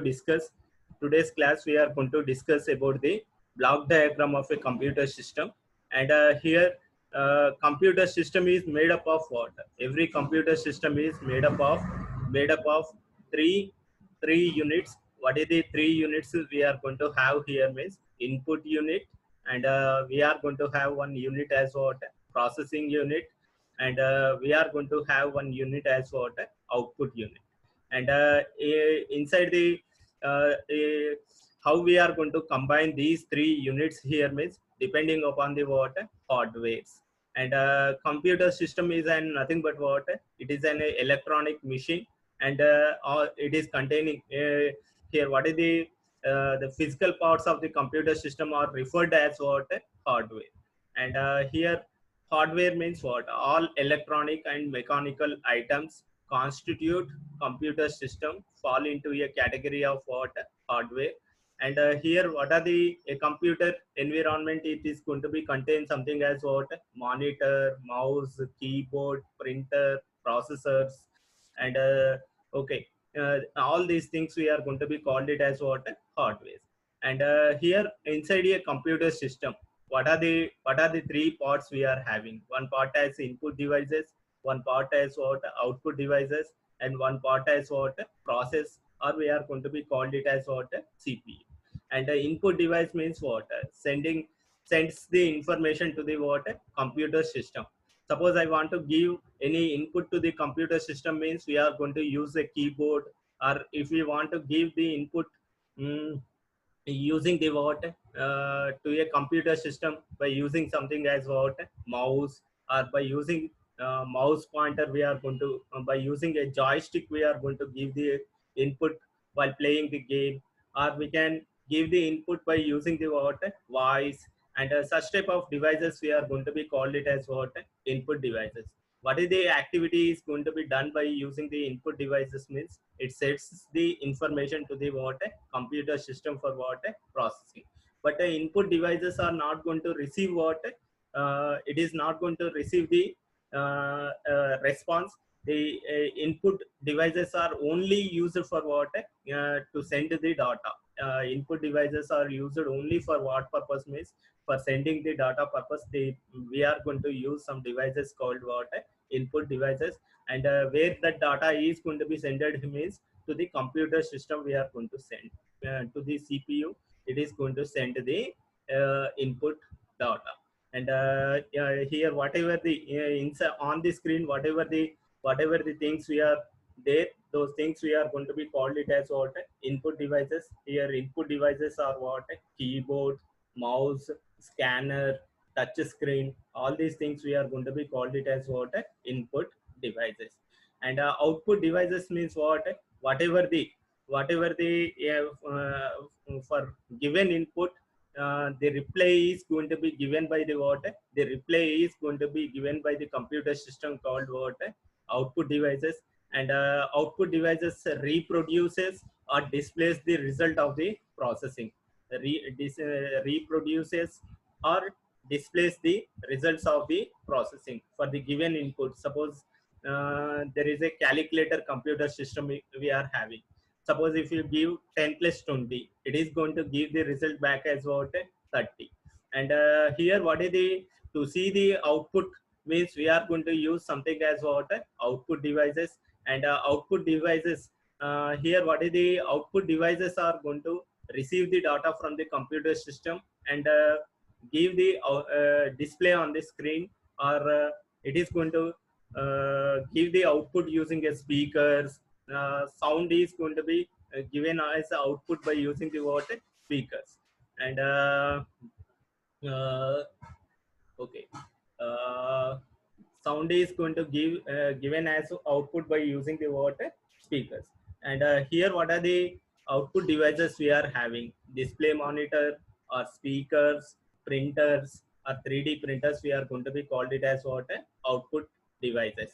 discuss today's class. We are going to discuss about the block diagram of a computer system. And here computer system is made up of what? Every computer system is made up of three three units. What is the three units we are going to have here means input unit, and we are going to have one unit as what? Processing unit, and we are going to have one unit as what? Output unit. And inside the how we are going to combine these three units here means depending upon the what? Hardwares. And computer system is an nothing but what? It is an electronic machine, and it is containing here what is the physical parts of the computer system are referred as what? Hardware. And here hardware means what? All electronic and mechanical items constitute computer system fall into a category of what? Hardware. And here what are the a computer environment? It is going to be contain something as what? Monitor, mouse, keyboard, printer, processors, and okay, all these things we are going to be called it as what? Hardware. And here inside a computer system, what are the three parts we are having? One part as input devices, one part as what? Output devices, and one part as what? Process, or we are going to be called it as what? CPU. And the input device means what? Sends the information to the what? Computer system. Suppose I want to give any input to the computer system means we are going to use a keyboard, or if we want to give the input mm, using the what? To a computer system by using something as what? Mouse, or by using mouse pointer, we are going to by using a joystick we are going to give the input while playing the game, or we can give the input by using the what? Voice. And such type of devices we are going to be called it as what? Input devices. What is the activity is going to be done by using the input devices means it sets the information to the what? Computer system for what? Processing. But the input devices are not going to receive what? It is not going to receive the response. The input devices are only used for what? To send the data. Input devices are used only for what purpose means for sending the data purpose. We are going to use some devices called what? Input devices. And where the data is going to be sent means to the computer system we are going to send to the CPU. It is going to send the input data. And here whatever the inside on the screen, whatever the things we are there, those things we are going to be called it as what? Input devices. Here input devices are what? Keyboard, mouse, scanner, touch screen, all these things we are going to be called it as what? Input devices. And output devices means what? Whatever the for given input, the reply is going to be given by the what? The reply is going to be given by the computer system called what? Output devices. And output devices reproduces or displays the result of the processing. Reproduces or displays the results of the processing for the given input. Suppose there is a calculator computer system we are having. Suppose if you give 10 plus 20, it is going to give the result back as what? 30. And here what is the to see the output means we are going to use something as what? Output devices. And output devices, here what is the output devices are going to receive the data from the computer system and give the display on the screen, or it is going to give the output using a speakers. Sound is going to be given as output by using the what? Speakers. And uh, okay, sound is going to give given as output by using the what? Speakers. And here what are the output devices we are having? Display monitor, or speakers, printers, or 3D printers, we are going to be called it as what? Output devices.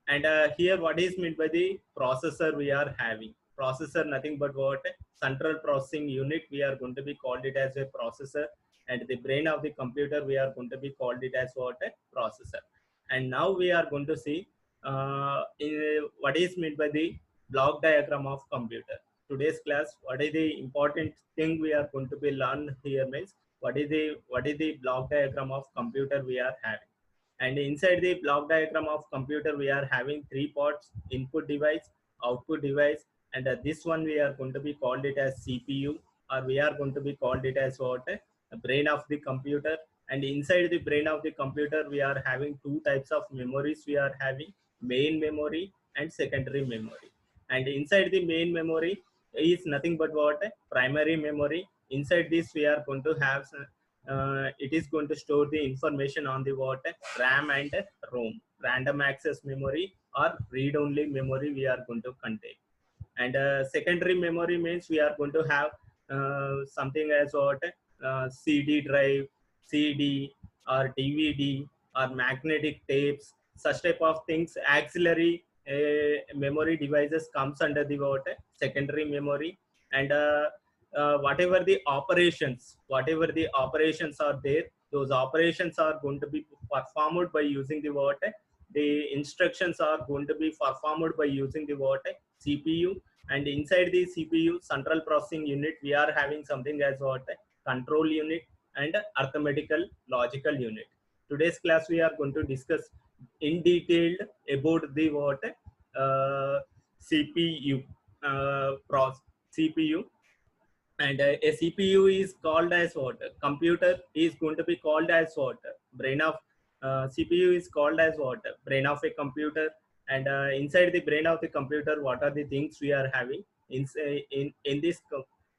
And here what is meant by the processor we are having? Processor nothing but what? Central processing unit, we are going to be called it as a processor. And the brain of the computer we are going to be called it as what? Processor. And now we are going to see what is meant by the block diagram of computer. today's class, what is the important thing we are going to be learn here means what is the block diagram of computer we are having. And inside the block diagram of computer we are having three parts: input device, output device, and this one we are going to be called it as CPU, or we are going to be called it as what, the brain of the computer. And inside the brain of the computer we are having two types of memories we are having: main memory and secondary memory. And inside the main memory is nothing but what, primary memory. Inside this we are going to have it is going to store the information on the what, RAM and ROM, random access memory or read only memory we are going to contain. And secondary memory means we are going to have something as what, CD drive, CD or DVD or magnetic tapes, such type of things. Auxiliary memory devices comes under the what, secondary memory. And whatever the operations are there, those operations are going to be performed by using the what, the instructions are going to be performed by using the what, CPU. And inside the CPU, central processing unit, we are having something as what, control unit and arithmetical logical unit. Today's class we are going to discuss in detail about the what, uh, CPU, CPU. And a CPU is called as what, computer is going to be called as what, brain of CPU is called as what, brain of a computer. And inside the brain of the computer, what are the things we are having in this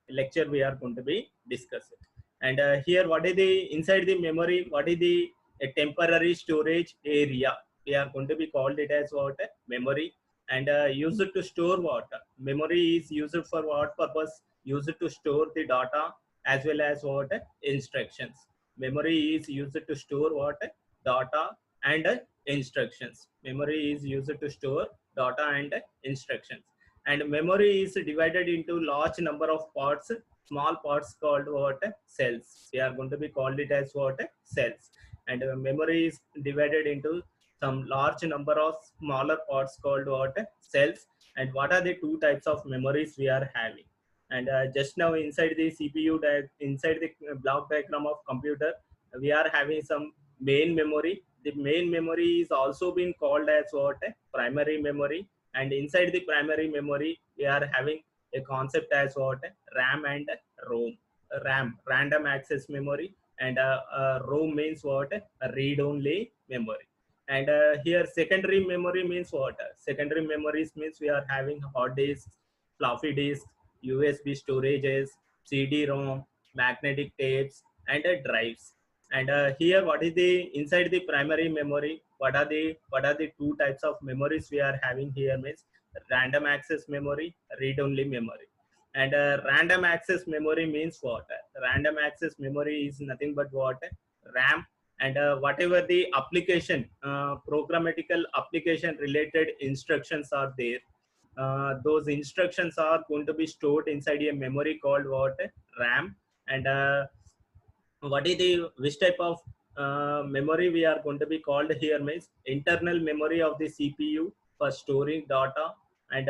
lecture we are going to be discussing. And here, what is the inside the memory, what is the a temporary storage area, we are going to be called it as what, memory. And used to store what, memory is used for what purpose? Used to store the data as well as what, instructions. Memory is used to store what, data and instructions. Memory is used to store data and instructions. And memory is divided into large number of parts, small parts called what, cells. We are going to be called it as what, cells. And memory is divided into some large number of smaller parts called what, cells. And what are the two types of memories we are having? And just now inside the CPU inside the block diagram of computer, we are having some main memory. The main memory is also being called as what, primary memory. And inside the primary memory we are having a concept as what, RAM and ROM. RAM, random access memory. And ROM means what, read only memory. And here secondary memory means what, secondary memories means we are having hard disks, floppy disks, USB storages, CD-ROM, magnetic tapes, and drives. And here, what is the inside the primary memory? What are the two types of memories we are having here? Means random access memory, read-only memory. And random access memory means what? Random access memory is nothing but what, RAM. And whatever the application, programmatical application related instructions are there, those instructions are going to be stored inside a memory called what, RAM. And what is the which type of memory we are going to be called here means internal memory of the CPU for storing data. And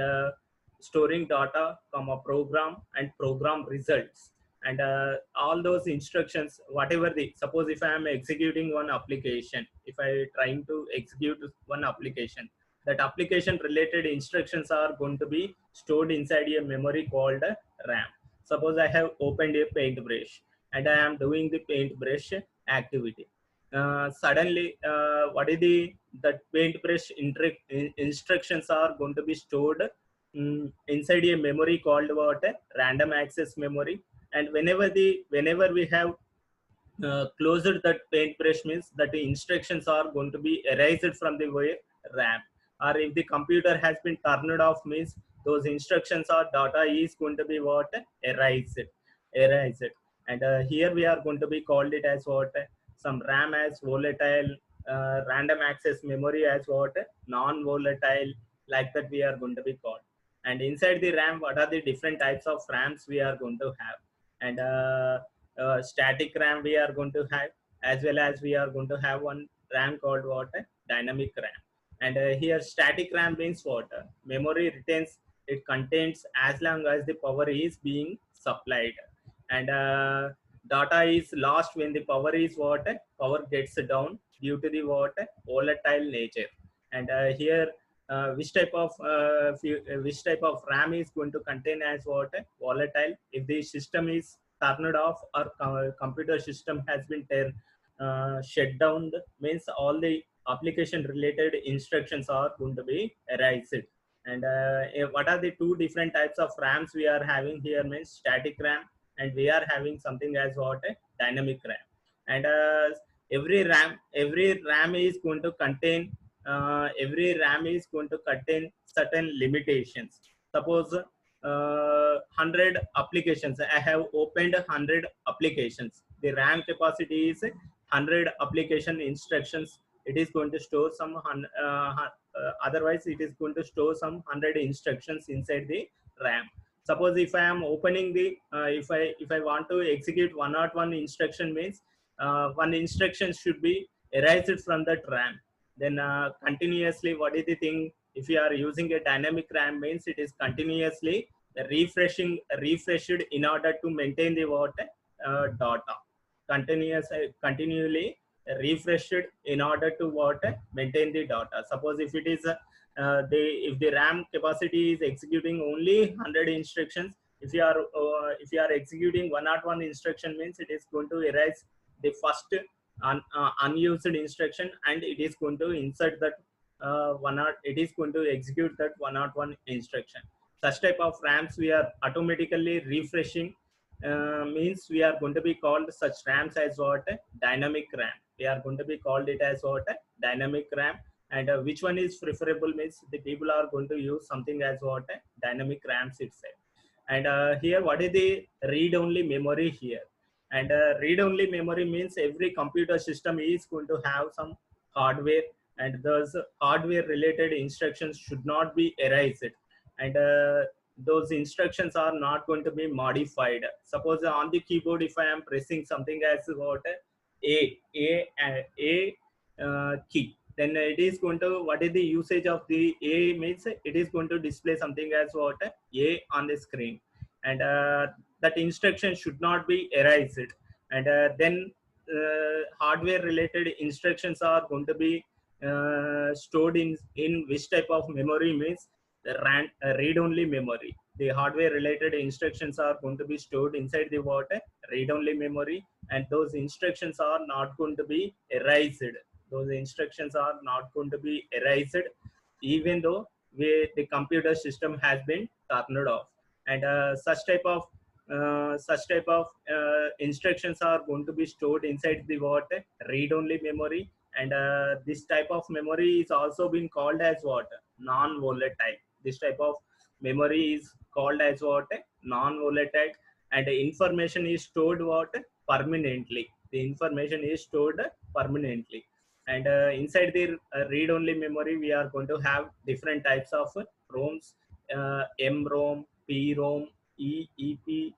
storing data, comma, program and program results. And all those instructions, whatever the, suppose if I am executing one application, if I trying to execute one application, that application related instructions are going to be stored inside a memory called RAM. Suppose I have opened a paintbrush and I am doing the paintbrush activity. Suddenly, what is the paintbrush instructions are going to be stored inside a memory called what, random access memory. And whenever we have closed that paintbrush means that the instructions are going to be erased from the where, RAM. Or if the computer has been turned off means those instructions or data is going to be what, erased. And here we are going to be called it as what, some RAM as volatile, random access memory as what, non-volatile, like that we are going to be called. And inside the RAM, what are the different types of RAMs we are going to have? And static RAM we are going to have, as well as we are going to have one RAM called what, dynamic RAM. And here static RAM means what, memory retains it contains as long as the power is being supplied. And data is lost when the power is what, power gets down due to the what, volatile nature. And here which type of RAM is going to contain as what, volatile. If the system is turned off or computer system has been shut down, means all the application related instructions are going to be erased. And what are the two different types of RAMs we are having here, means static RAM, and we are having something as what, a dynamic RAM. And every RAM is going to contain certain limitations. Suppose 100 applications, I have opened 100 applications, the RAM capacity is 100 application instructions. It is going to store some otherwise it is going to store some 100 instructions inside the RAM. Suppose if I am opening the if I want to execute 101 instruction, means one instruction should be erased from that RAM. Then continuously, what is the thing, if you are using a dynamic RAM, means it is continuously refreshed in order to maintain the what, data, continually refreshed in order to what, maintain the data. Suppose if it is if the RAM capacity is executing only 100 instructions, if you are executing 101 instruction, means it is going to erase the first unused instruction, and it is going to insert that it is going to execute that 101 instruction. Such type of RAMs we are automatically refreshing, means we are going to be called such RAMs as what, dynamic RAM. We are going to be called it as what, dynamic RAM. And which one is preferable, means the people are going to use something as what, dynamic RAMs itself. And here what is the read only memory here. And read only memory means every computer system is going to have some hardware, and those hardware related instructions should not be erased. And those instructions are not going to be modified. Suppose on the keyboard, if I am pressing something as what, a key, then it is going to, what is the usage of the a, means it is going to display something as what, a on the screen. And that instruction should not be erased. And then hardware related instructions are going to be stored in which type of memory, means the read only memory. The hardware related instructions are going to be stored inside the what, read only memory, and those instructions are not going to be erased. Those instructions are not going to be erased even though the computer system has been turned off. And such type of instructions are going to be stored inside the what, read only memory. And this type of memory is also been called as what, non volatile. This type of memory is called as what, non volatile. And the information is stored what, permanently. The information is stored permanently. And inside the read only memory, we are going to have different types of ROMs, MROM, PROM, EEP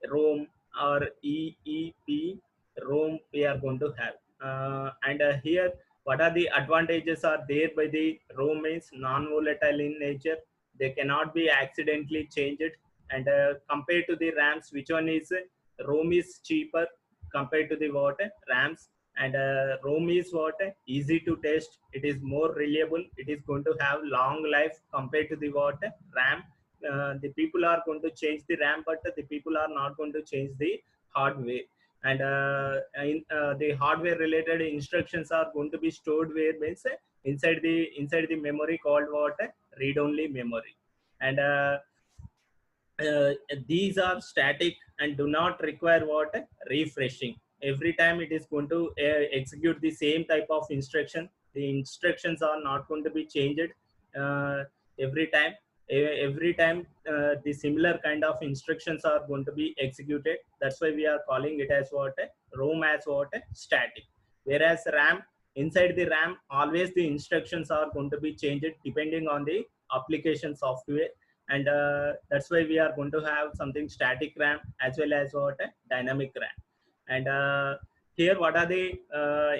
ROM, or EEP ROM we are going to have. And here what are the advantages are there by the ROM, means non-volatile in nature. They cannot be accidentally changed. And compared to the RAMs, which one is, ROM is cheaper compared to the what, RAMs. And ROM is what, easy to test. It is more reliable. It is going to have long life compared to the what, RAM. The people are going to change the RAM, but the people are not going to change the hardware. And the hardware related instructions are going to be stored where, means inside the memory called what, read only memory. And uh, these are static and do not require what, refreshing. Every time it is going to execute the same type of instruction. The instructions are not going to be changed uh, every time. Every time the similar kind of instructions are going to be executed. That's why we are calling it as what, ROM as what, static. Whereas RAM, inside the RAM always the instructions are going to be changed depending on the application software. And that's why we are going to have something static RAM as well as what, dynamic RAM. And here what are the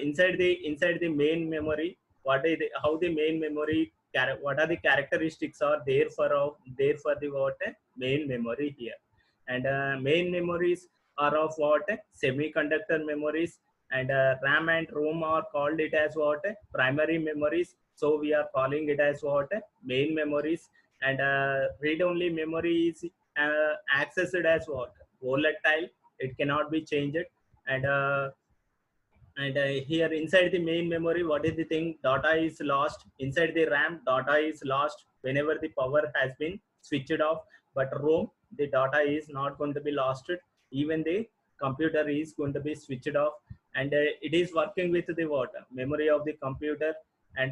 inside the main memory, what is how the main memory what are the characteristics are there for the what main memory here. And main memories are of what semiconductor memories, and RAM and ROM are called it as what primary memories, so we are calling it as what main memories. And read only memory is accessed as what volatile, it cannot be changed. And and here inside the main memory, what is the thing, data is lost inside the RAM, data is lost whenever the power has been switched off. But ROM, the data is not going to be lost even the computer is going to be switched off. And it is working with the what memory of the computer. And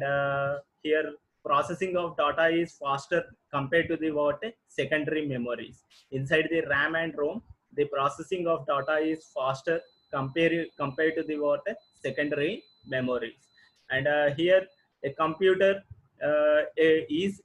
here processing of data is faster compared to the what secondary memories. Inside the RAM and ROM, the processing of data is faster compared to the what secondary memories. And here a computer, is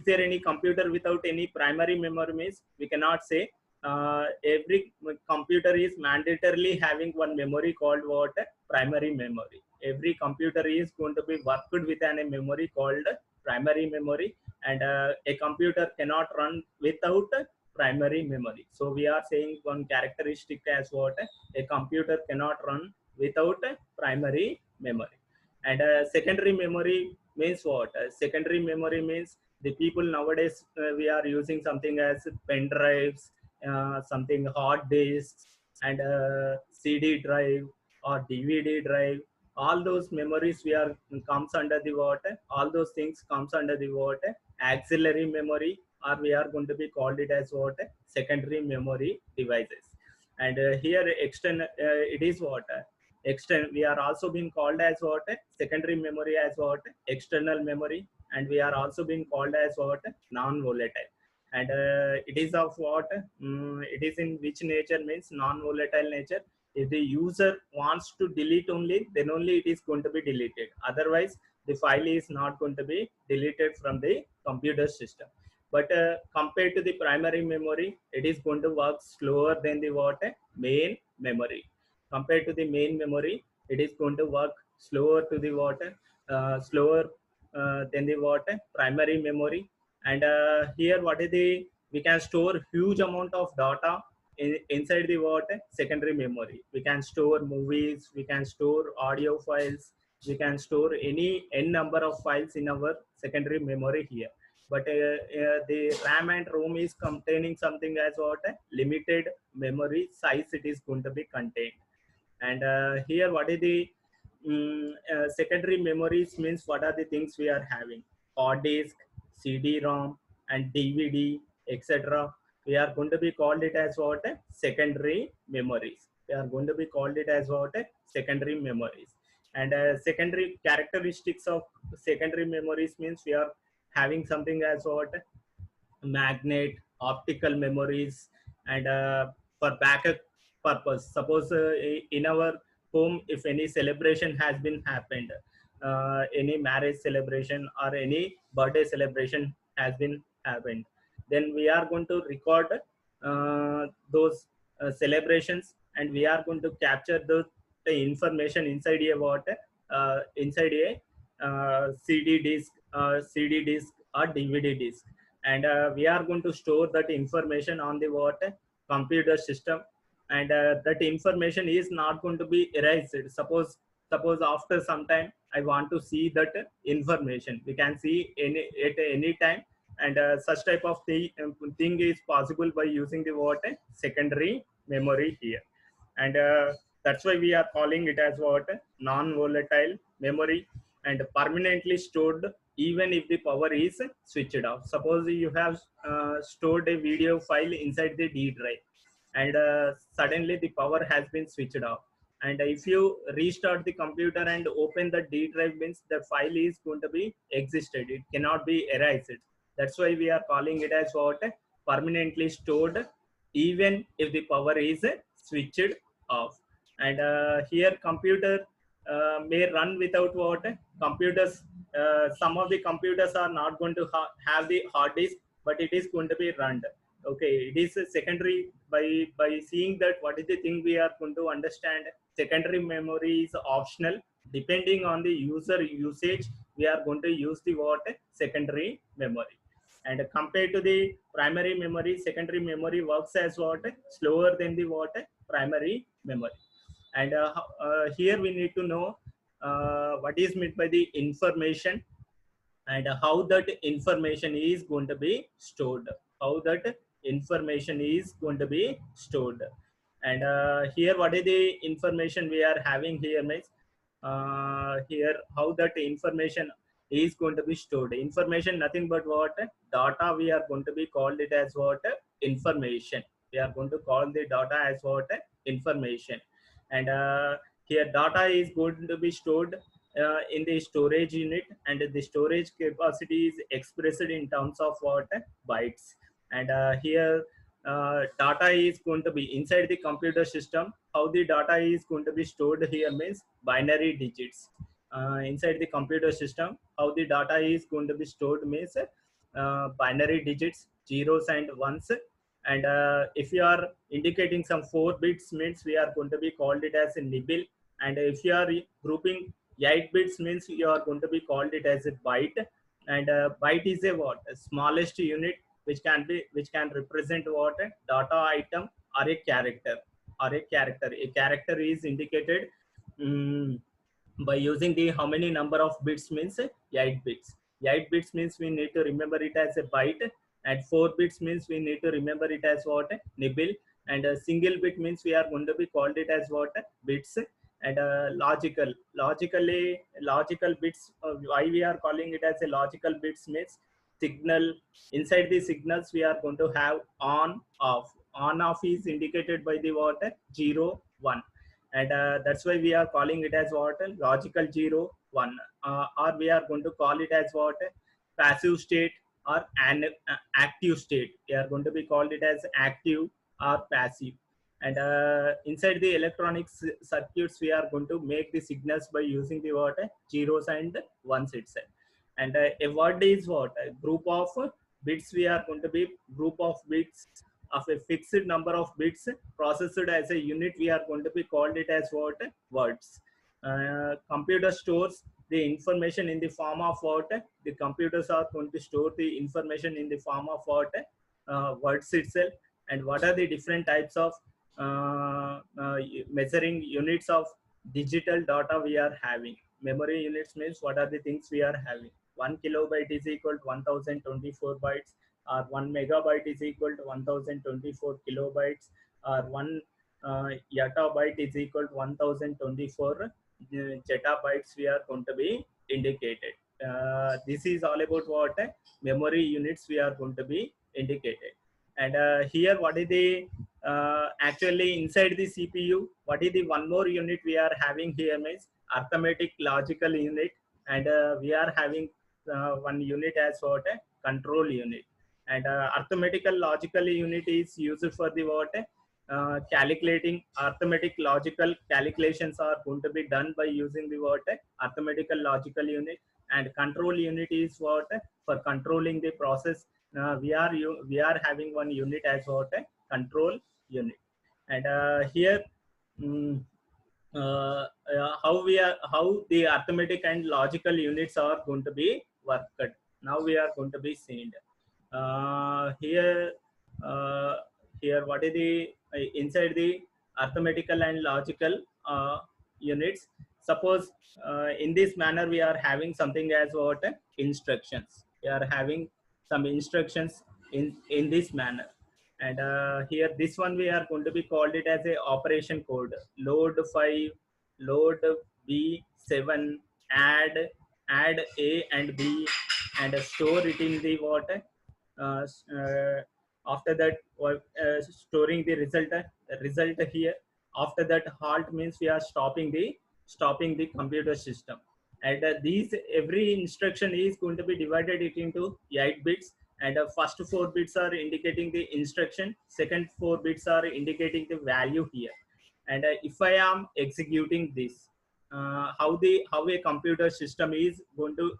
there any computer without any primary memory? Means we cannot say. Every computer is mandatorily having one memory called what primary memory. Every computer is going to be worked with a memory called primary memory. And a computer cannot run without primary memory. So we are saying one characteristic as what a computer cannot run without a primary memory. And secondary memory means what? Secondary memory means the people nowadays, we are using something as pen drives, something hard disks, and CD drive or DVD drive. All those memories we are comes under the what? All those things comes under the what? Auxiliary memory, or we are going to be called it as what secondary memory devices. And here it is what we are also being called as what secondary memory as what external memory. And we are also being called as what non-volatile. And it is of what it is in which nature? Means non-volatile nature. If the user wants to delete only, then only it is going to be deleted, otherwise the file is not going to be deleted from the computer system. But compared to the primary memory, it is going to work slower than the what main memory. Compared to the main memory, it is going to work slower to the what slower than the what primary memory. And here what is the, we can store huge amount of data inside the what secondary memory. We can store movies, we can store audio files, we can store any n number of files in our secondary memory here. But the RAM and ROM is containing something as what limited memory size it is going to be contained. And here what is the secondary memories? Means what are the things we are having? Hard disk, CD-ROM, and DVD, etc. We are going to be called it as what secondary memories. We are going to be called it as what secondary memories. And secondary characteristics of secondary memories means we are having something as what magnet, optical memories. And for backup purpose, suppose in our home, if any celebration has been happened, any marriage celebration or any birthday celebration has been happened, then we are going to record those celebrations, and we are going to capture the information inside a what inside a CD disc or DVD disc. And we are going to store that information on the what computer system. And that information is not going to be erased. Suppose after some time I want to see that information, we can see at any time. And such type of thing is possible by using the what secondary memory here. And that's why we are calling it as what non-volatile memory, and permanently stored even if the power is switched off. Suppose you have stored a video file inside the D drive, and suddenly the power has been switched off. And if you restart the computer and open the D drive, means the file is going to be existed. It cannot be erased. That's why we are calling it as what permanently stored even if the power is switched off. And here computer may run without what computers. Some of the computers are not going to have the hard disk, but it is going to be run. Okay, it is a secondary. By seeing that, what is the thing we are going to understand? Secondary memory is optional. Depending on the user usage, we are going to use the what secondary memory. And compared to the primary memory, secondary memory works as what slower than the what primary memory. And here we need to know what is meant by the information, and how that information is going to be stored, how that information is going to be stored. And here what is the information we are having here means, here how that information is going to be stored. Information nothing but what data, we are going to be called it as what information. We are going to call the data as what information. And here data is going to be stored in the storage unit, and the storage capacity is expressed in terms of what bytes. And here data is going to be inside the computer system. How the data is going to be stored here means binary digits. Inside the computer system, how the data is going to be stored means binary digits, zeros and ones. And if you are indicating some 4 bits means we are going to be called it as a nibble. And if you are grouping 8 bits means you are going to be called it as a byte. And byte is a what a smallest unit which can represent what data item or a character. A character is indicated um, by using the how many number of bits means 8 bits. 8 bits means we need to remember it as a byte, and 4 bits means we need to remember it as what nibble. And a single bit means we are going to be called it as what bits. And logical bits, why we are calling it as a logical bits means signal. Inside the signals we are going to have on off. On off is indicated by the what 0 1. And that's why we are calling it as what logical 0 1, or we are going to call it as what passive state or an active state. We are going to be called it as active or passive. And inside the electronics circuits we are going to make the signals by using the what zeros and ones itself. And a word is what a group of bits. We are going to be group of bits of a fixed number of bits processed as a unit. We are going to be called it as what words. Computer stores the information in the form of what the computers are going to store the information in the form of what words itself. And what are the different types of measuring units of digital data we are having? Memory units means what are the things we are having. 1 kilobyte is equal to 1024 bytes, or 1 megabyte is equal to 1024 kilobytes, or 1 yottabyte is equal to 1024 zettabytes we are going to be indicated. This is all about what memory units we are going to be indicated. And here what is the actually inside the CPU, what is the one more unit we are having here means arithmetic logical unit. And we are having one unit as what control unit. And arithmetical logical unit is used for the what calculating. Arithmetic logical calculations are going to be done by using the what arithmetical logical unit. And control unit is what for controlling the process. We are having one unit as what control unit. And here um, how the arithmetic and logical units are going to be worked. Now we are going to be seen here. uh, Here what is the inside the arithmetical and logical units. Suppose in this manner we are having something as what instructions. We are having some instructions in this manner. And here this one we are going to be called it as a operation code. Load 5, load b7, add a and b, and store it in the what uh, after that storing the result here. After that halt means we are stopping the computer system. And these every instruction is going to be divided it into 8 bits. And first 4 bits are indicating the instruction, second 4 bits are indicating the value here. And if I am executing this, how a computer system is going to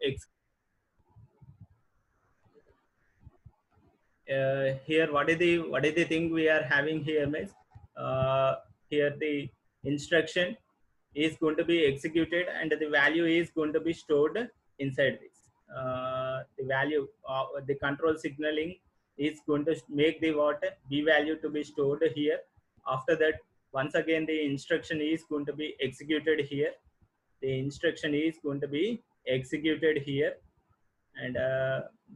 here what is the thing we are having here means uh, here the instruction is going to be executed and the value is going to be stored inside this. The value of the control signaling is going to make the what b value to be stored here. After that, once again the instruction is going to be executed here. The instruction is going to be executed here, and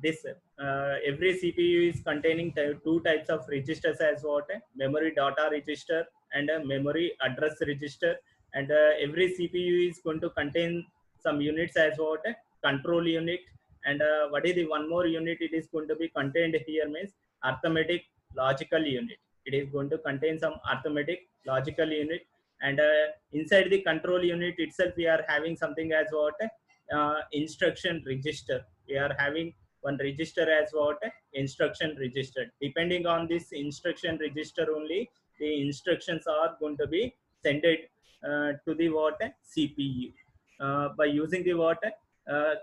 this every CPU is containing two types of registers as what memory data register and a memory address register, and every CPU is going to contain some units as what control unit, and what is the one more unit it is going to be contained here means arithmetic logical unit. It is going to contain some arithmetic logical unit, and inside the control unit itself we are having something as what instruction register. We are having one register as what instruction register. Depending on this instruction register only, the instructions are going to be sent to the what CPU by using the what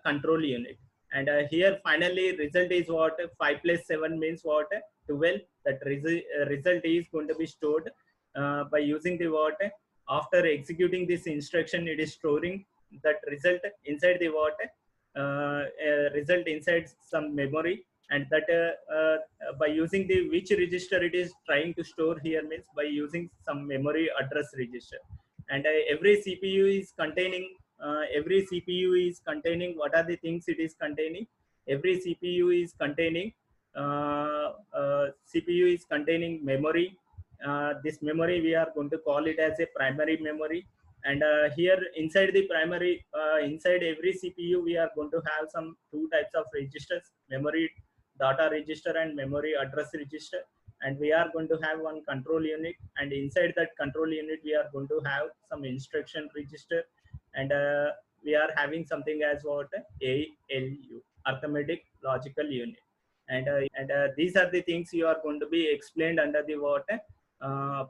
control unit. And here finally result is what 5 plus 7 means what 12. That result is going to be stored by using the what after executing this instruction. It is storing that result inside the what result inside some memory, and that by using the which register it is trying to store here means by using some memory address register. And every CPU is containing what are the things it is containing. Every CPU is containing memory. This memory we are going to call it as a primary memory. And here inside the primary inside every CPU we are going to have some two types of registers, memory data register and memory address register. And we are going to have one control unit, and inside that control unit we are going to have some instruction register, and we are having something as what ALU, arithmetic logical unit. And these are the things you are going to be explained under the what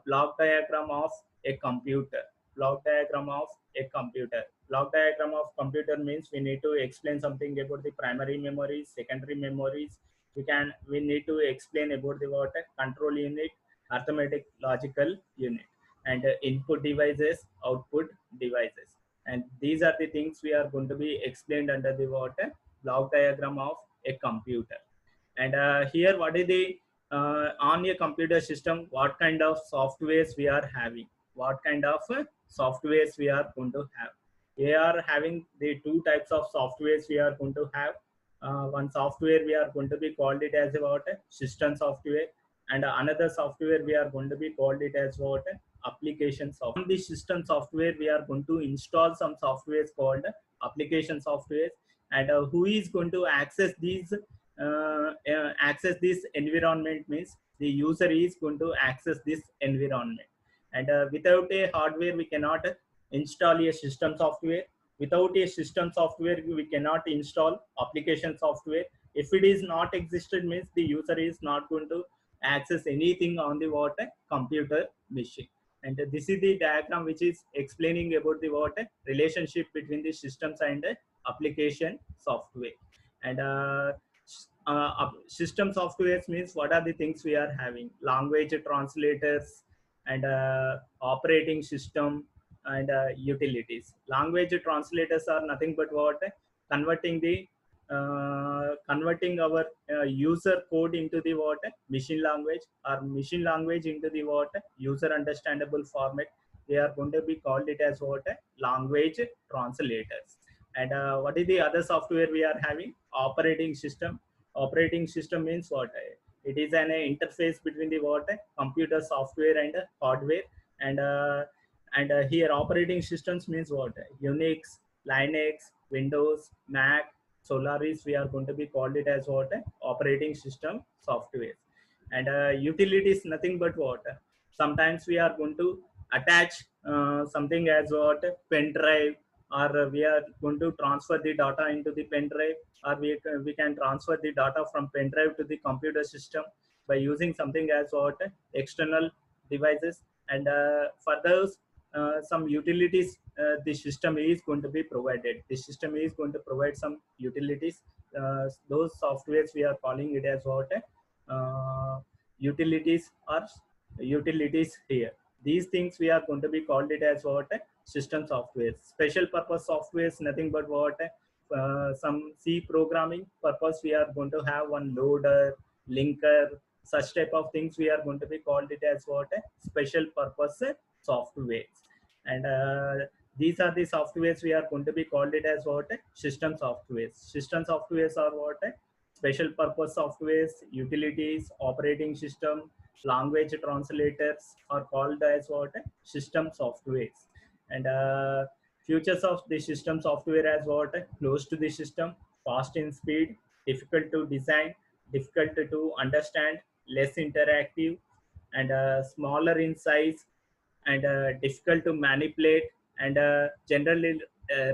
block diagram of a computer. Block diagram of a computer. Block diagram of computer means we need to explain something about the primary memories, secondary memories. We need to explain about the what control unit, arithmetic logical unit, and input devices, output devices. And these are the things we are going to be explained under the what block diagram of a computer. And here what is the on a computer system, what kind of softwares we are having, what kind of softwares we are going to have. We are having the two types of softwares we are going to have. One software we are going to be called it as what system software, and another software we are going to be called it as what application software. On the system software we are going to install some softwares called application software, and who is going to access this environment means the user is going to access this environment. And without a hardware we cannot install a system software. Without a system software we cannot install application software. If it is not existed means the user is not going to access anything on the what computer machine. And this is the diagram which is explaining about the what relationship between the systems and application software. And system softwares means what are the things we are having: language translators, and operating system, and utilities. Language translators are nothing but what converting our user code into the what machine language, or machine language into the what user understandable format. They are going to be called it as what language translators. And what is the other software we are having? Operating system. Operating system means what? It is an interface between the what computer software and hardware. And here operating systems means what? Unix, Linux, Windows, Mac, Solaris. We are going to be called it as what? Operating system software. And utilities nothing but what? Sometimes we are going to attach something as what pen drive, or we are going to transfer the data into the pen drive, or we can transfer the data from pen drive to the computer system by using something as what external devices. And for those some utilities the system is going to be provided. The system is going to provide some utilities. Those softwares we are calling it as what utilities, or utilities here. These things we are going to be called it as what system software. Special purpose software is nothing but what? some C programming purpose, we are going to have one loader, linker, such type of things. We are going to be called it as what a special purpose softwares. And these are the softwares we are going to be called it as what a system softwares. System softwares are what a special purpose softwares, utilities, operating system, language translators are called as what a system softwares. And features of the system software as what close to the system, fast in speed, difficult to design, difficult to understand, less interactive, and smaller in size, and difficult to manipulate, and generally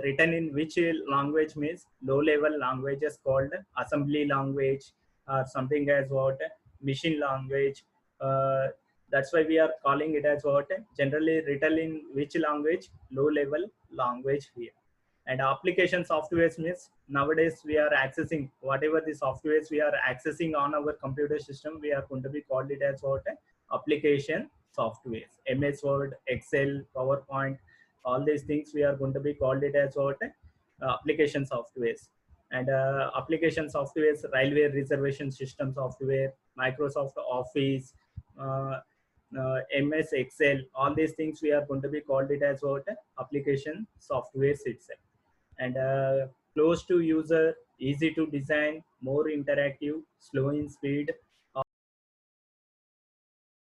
written in which language means low level languages called assembly language, or something as what machine language. uh, that's why we are calling it as what generally written in which language, low level language here. And application softwares means nowadays we are accessing whatever the softwares we are accessing on our computer system, we are going to be called it as what application softwares. MS Word, Excel, PowerPoint, all these things we are going to be called it as what application softwares. And application softwares, railway reservation system software, Microsoft Office, uh, MS Excel, all these things we are going to be called it as what application softwares itself. And close to user, easy to design, more interactive, slow in speed,